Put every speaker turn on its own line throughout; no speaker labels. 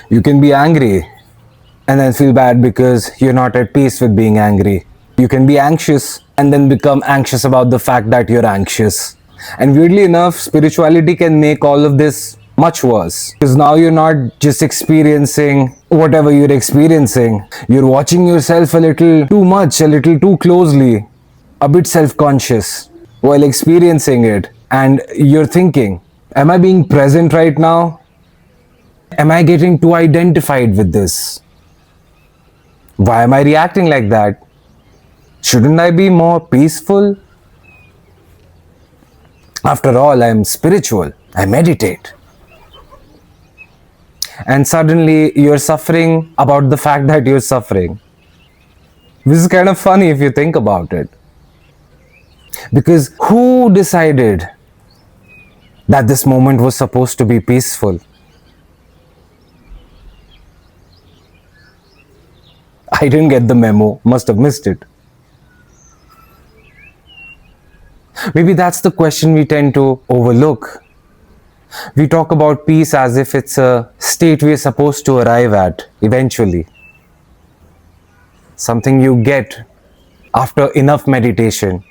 You can be angry and then feel bad because you're not at peace with being angry. You can be anxious and then become anxious about the fact that you're anxious. And weirdly enough, spirituality can make all of this much worse. Because now you're not just experiencing whatever you're experiencing, you're watching yourself a little too much, a little too closely, a bit self conscious while experiencing it. And you're thinking, am I being present right now? Am I getting too identified with this? Why am I reacting like that? Shouldn't I be more peaceful? After all, I'm spiritual. I meditate. And suddenly you're suffering about the fact that you're suffering. This is kind of funny if you think about it. Because who decided that this moment was supposed to be peaceful? I didn't get the memo, must have missed it. Maybe that's the question we tend to overlook. We talk about peace as if it's a state we're supposed to arrive at eventually. Something you get after enough meditation,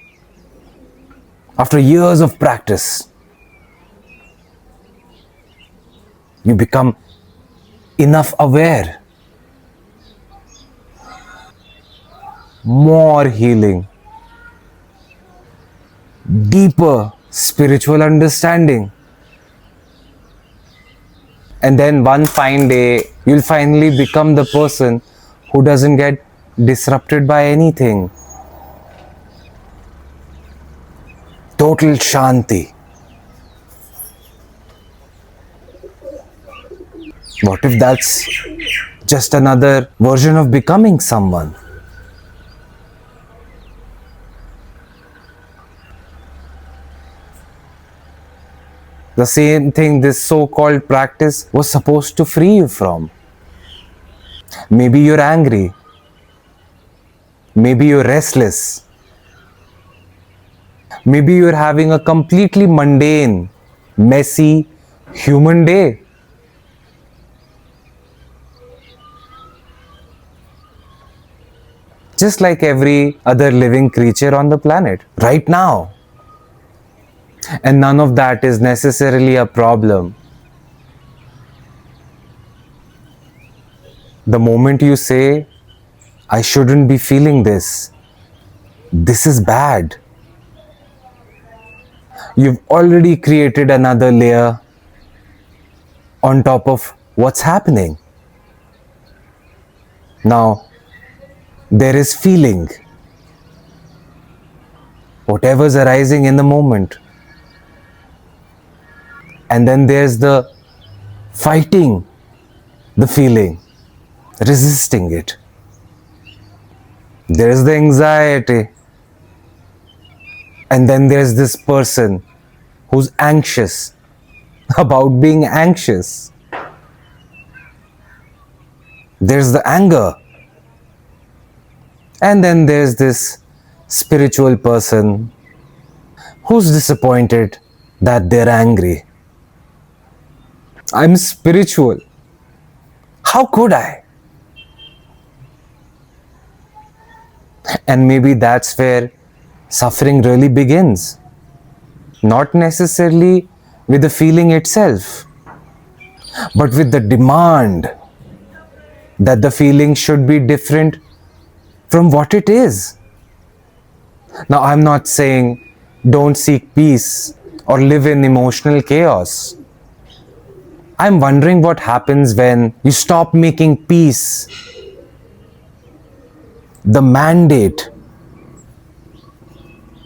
after years of practice. You become enough aware, more healing, deeper spiritual understanding. And then one fine day, you'll finally become the person who doesn't get disrupted by anything. Total Shanti. What if that's just another version of becoming someone? The same thing this so-called practice was supposed to free you from. Maybe you're angry. Maybe you're restless. Maybe you're having a completely mundane, messy, human day. Just like every other living creature on the planet, right now. And none of that is necessarily a problem. The moment you say, I shouldn't be feeling this, this is bad, you've already created another layer on top of what's happening. Now, there is feeling, whatever's arising in the moment. And then there's the fighting the feeling, resisting it. There's the anxiety. And then there's this person who's anxious about being anxious. There's the anger. And then there's this spiritual person who's disappointed that they're angry. I'm spiritual. How could I? And maybe that's where suffering really begins. Not necessarily with the feeling itself, but with the demand that the feeling should be different from what it is. Now, I'm not saying don't seek peace or live in emotional chaos. I'm wondering what happens when you stop making peace the mandate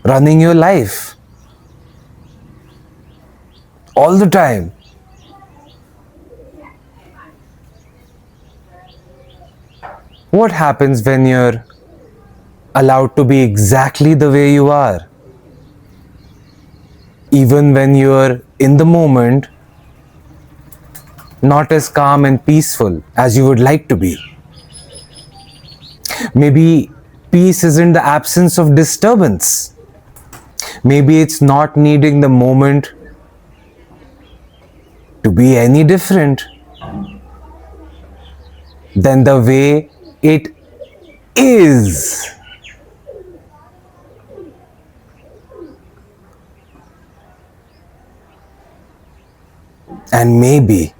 running your life all the time. What happens when you're allowed to be exactly the way you are? Even when you're in the moment, not as calm and peaceful as you would like to be. Maybe peace isn't the absence of disturbance. Maybe it's not needing the moment to be any different. than the way it is. And maybe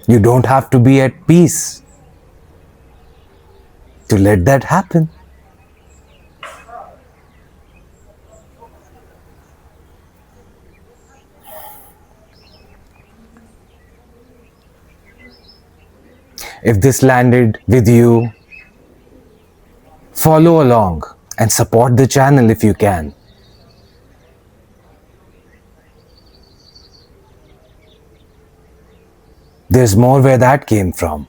you don't have to be at peace to let that happen. If this landed with you, follow along and support the channel if you can. There's more where that came from.